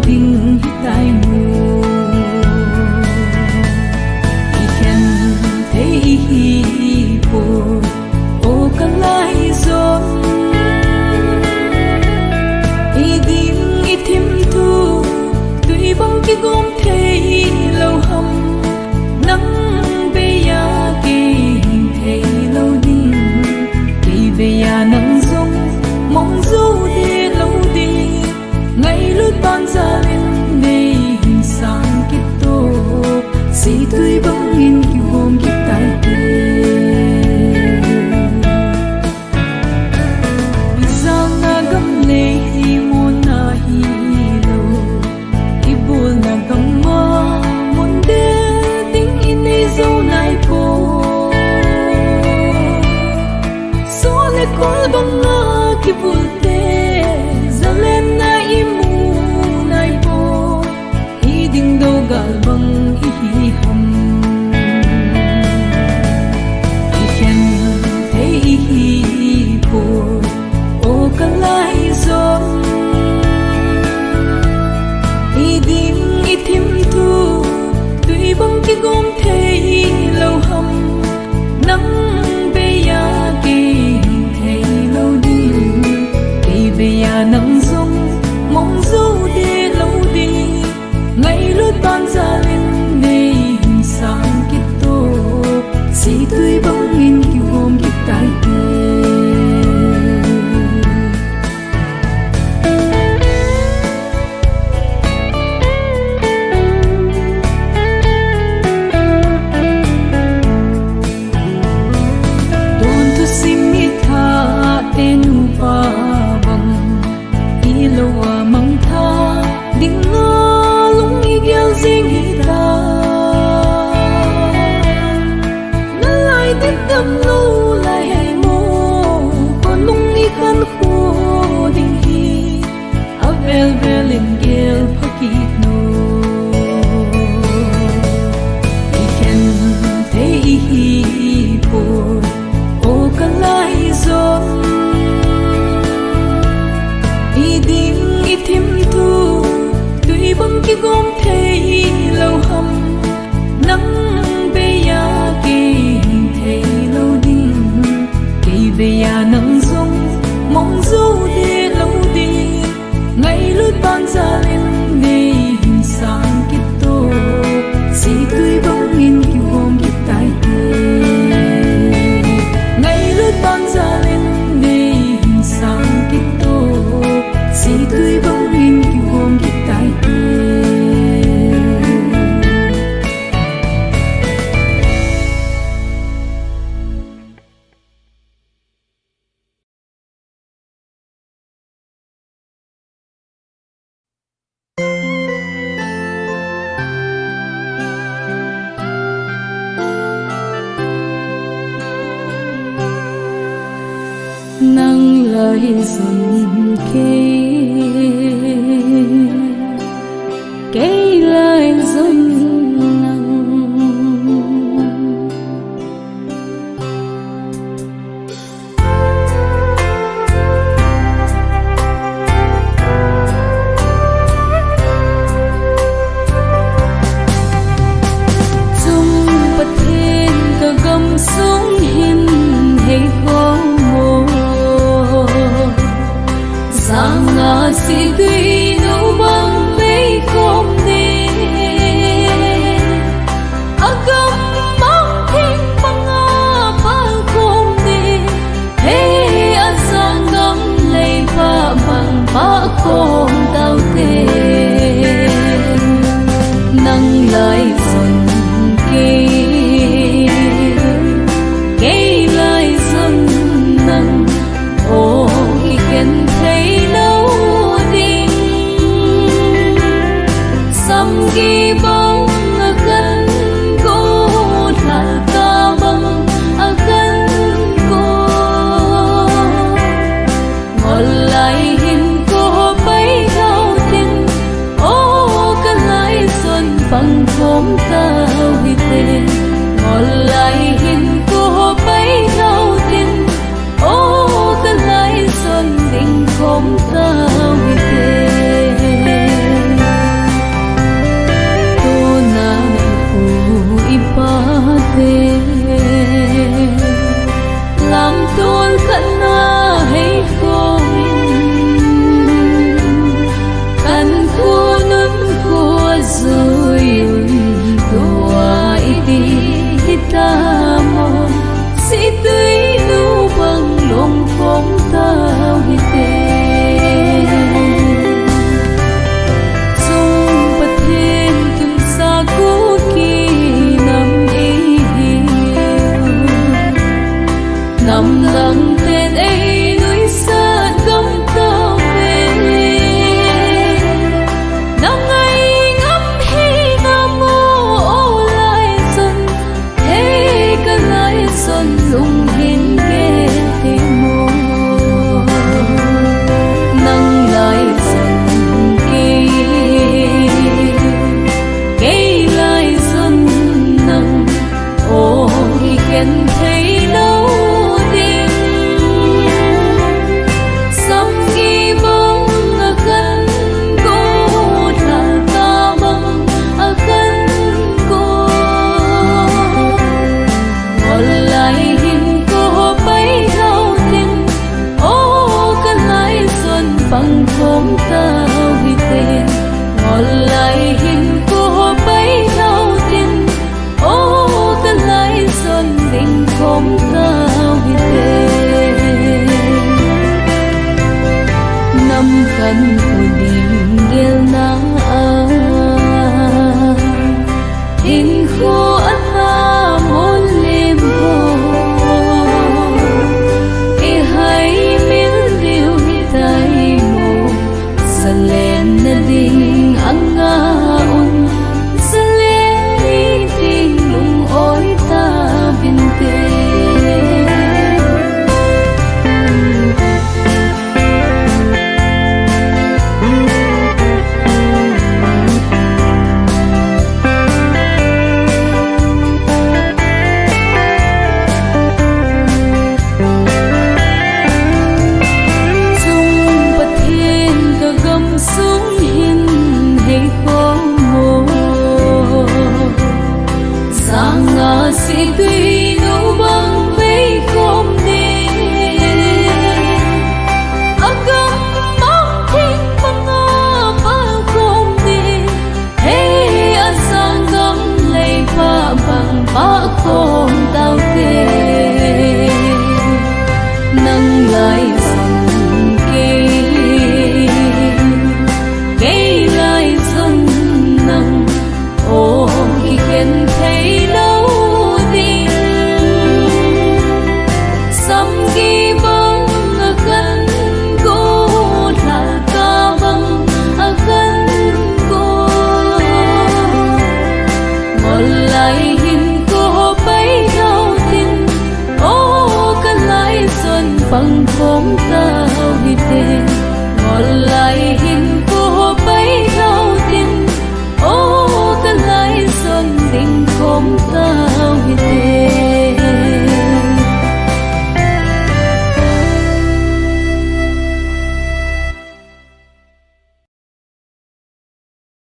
ding hitai mu I khen thấy hi po o kalai zo I ding I thim thu tui bang ki gom thấy lâu hầm nắng về ya ki thấy lâu đi ki về ya nắng rong mong du đi lâu đi ngày lúc ban ra lên đây sang kít tô si tui bang in ki gom ki tai te Isang na gam le hi mo na hi lo ibul na gam ma mon de ting in ei zo nai po so le kol bang na ki bul te zalen na imu nai po I ding do gal bang I hi ham I khen thấy hi po o kalai zo I ding I thim thu tui bang ki gom thấy lâu hầm nắng về ya ki thấy lâu đi ki về ya nắng rong mong du đi lâu đi ngày lúc ban ra lên đây sang kít tô si tui bang in ki gom ki tai te Ilawa mang tha ding nga lung igel zing hita na lai dit dam lo lai hai mo kon lung ni khan kho ding hi avel vel in gel phakit no I khen thấy hi po o kalai zo I ding I thim thu tui bang ki gom thấy lâu hầm nắng về ya ki thấy lâu đi ki về ya nắng rong mong du đi lâu đi ngày lúc ban ra lên đây sang kít tô si tui bang in ki gom ki tai te ngày lúc ban ra lên đây sang kít tô si tui bang in ki gom ki tai te nắng lời dần cây lời dần nắng chung bát thiên cả gầm sống hin hay khó mồ sang nga si tui nấu băng mấy không đi agam mang thiên băng ba không đi hey sang ngam lấy ba băng ba không tao te nắng lại dần cây lại dần nắng ô ki khen thấy lâu đi sam ki bông akan ko thal ka bang akan ko ngol lai hin ko bay thao tin ô kan lai son pang khom tao hi te ngol lai hin ko bay thao tin ô kan lai son ding khom tao hi te in khô ắt ta muốn liêm hồ e hay miếng điều tay mồ sa lên na ding ang ngaon sa lên ding lung oi ta binte xuống hiên hay khó mồ sang ngã sĩ tuy nụ băng vây không đi agam mang thiên băng ba không đi hey asang gam lay pa băng ba không tao tê nâng lại dòng kê cây lại dần nắng ôm khi khen thấy lâu đi sắm ghi băng akan cô là ca băng akan cô một lại hình cô bấy đau tin ô cần lại dần bằng khóm tao đi tên một lại hình